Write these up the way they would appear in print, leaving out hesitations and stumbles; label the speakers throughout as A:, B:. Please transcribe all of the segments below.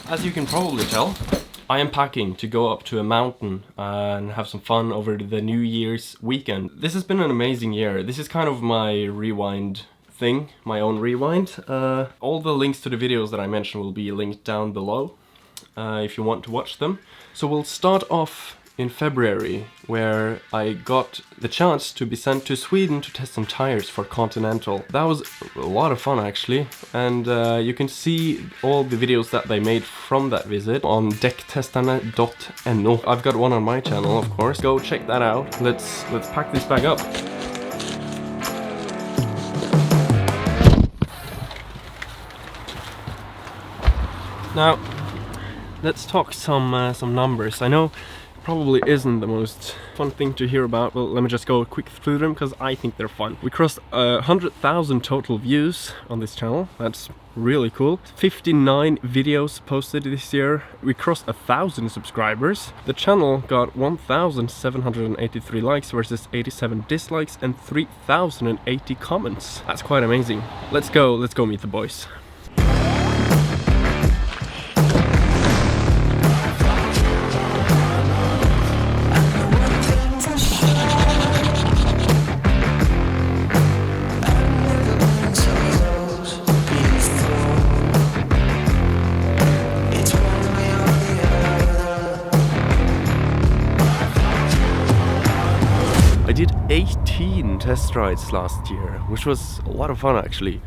A: as you can probably tell, I am packing to go up to a mountain and have some fun over the New Year's weekend. This has been an amazing year. This is kind of my rewind thing, my own rewind. All the links to the videos that I mentioned will be linked down below if you want to watch them. So we'll start off in February, where I got the chance to be sent to Sweden to test some tires for Continental. That was a lot of fun actually, and you can see all the videos that they made from that visit on däcktestarna.no. I've got one on my channel, of course. Go check that out. Let's pack this bag up. Now, let's talk some numbers. I know probably isn't the most fun thing to hear about, but let me just go quick through them because I think they're fun. We crossed 100,000 total views on this channel. That's really cool. 59 videos posted this year. We crossed 1,000 subscribers. The channel got 1,783 likes versus 87 dislikes and 3,080 comments. That's quite amazing. Let's go meet the boys. I did 18 test rides last year, which was a lot of fun actually.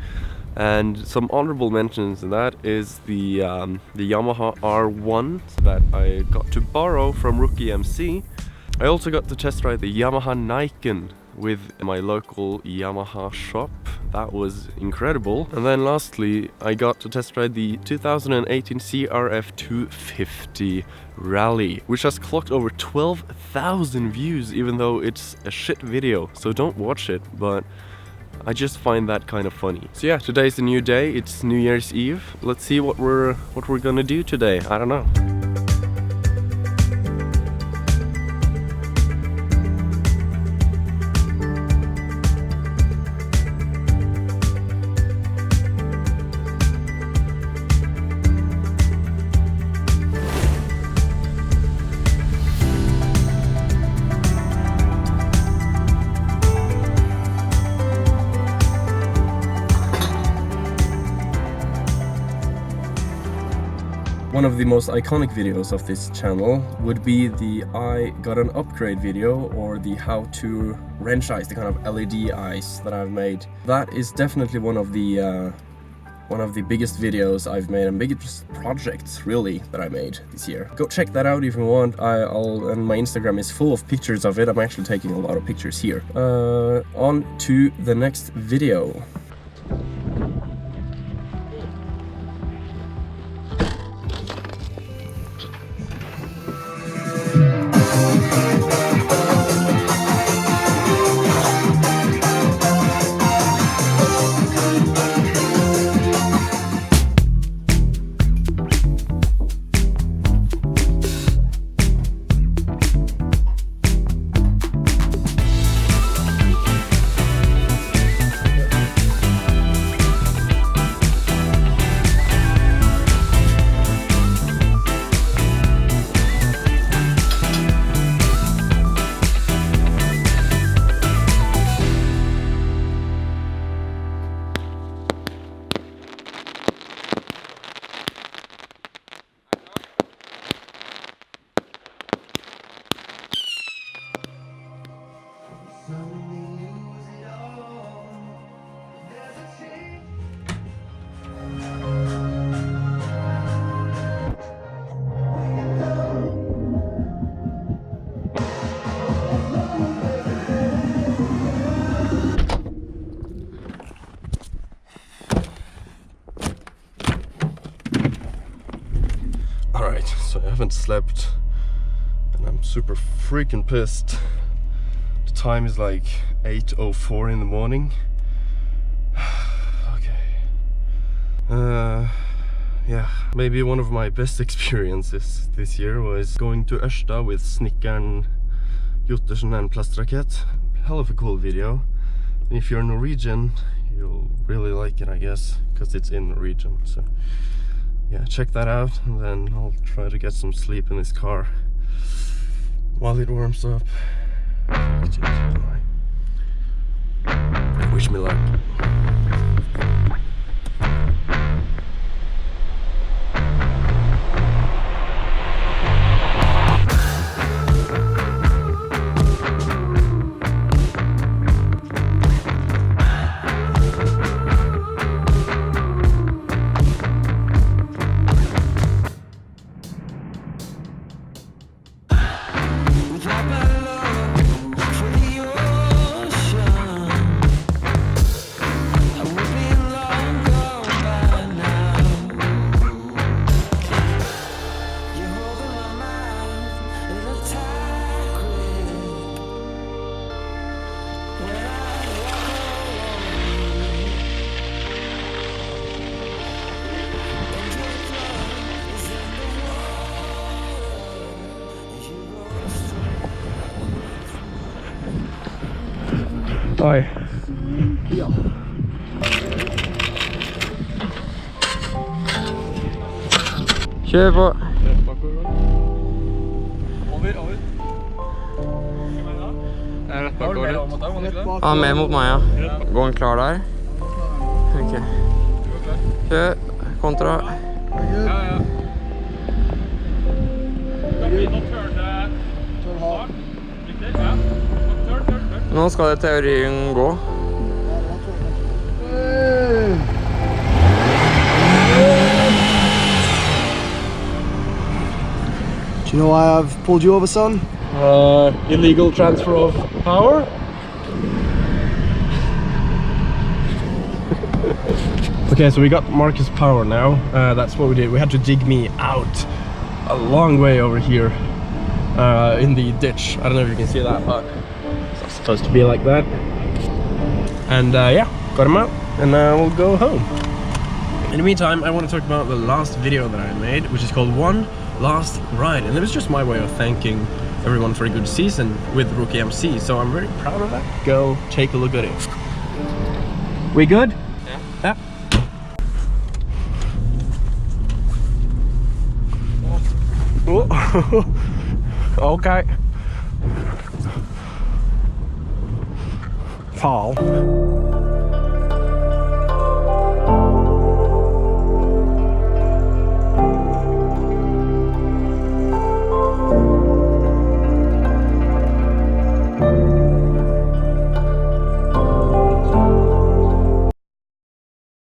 A: And some honorable mentions in that is the Yamaha R1 that I got to borrow from Rookie MC. I also got to test ride the Yamaha Niken with my local Yamaha shop. That was incredible. And then lastly, I got to test ride the 2018 CRF 250 Rally, which has clocked over 12,000 views, even though it's a shit video, so don't watch it, but I just find that kind of funny. So yeah, today's a new day, it's New Year's Eve. Let's see what we're gonna do today. I don't know. One of the most iconic videos of this channel would be the I got an upgrade video, or the how to wrench eyes, the kind of LED eyes that I've made. That is definitely one of the biggest videos I've made, and biggest projects really that I made this year. Go check that out if you want. And my Instagram is full of pictures of it. I'm actually taking a lot of pictures here. On to the next video. So I haven't slept and I'm super freaking pissed. The time is like 8:04 in the morning. Okay. Yeah, maybe one of my best experiences this year was going to Ørsta with Snickeren, Juttersen and Plastraket. Hell of a cool video. And if you're Norwegian, you'll really like it, I guess, because it's in Norwegian. So yeah, check that out, and then I'll try to get some sleep in this car while it warms up. Wish me luck. Oj. Ja. Kör på. Over. Ja, mer mot meg, ja. Går den klar der? Ok. Kjør. Kontra. Ja. Nå skal det teorien gå.
B: Do you know why I've pulled you over, son?
A: Illegal transfer of power. Okay, so we got Marcus power now. That's what we did. We had to dig me out a long way over here in the ditch. I don't know if you can see that, but it's not supposed to be like that. And yeah, got him out, and we'll go home. In the meantime, I want to talk about the last video that I made, which is called One Last Ride, and it was just my way of thanking everyone for a good season with Rookie MC, so I'm very proud of that. Go take a look at it. We good? Yeah. Oh. Okay. Fall.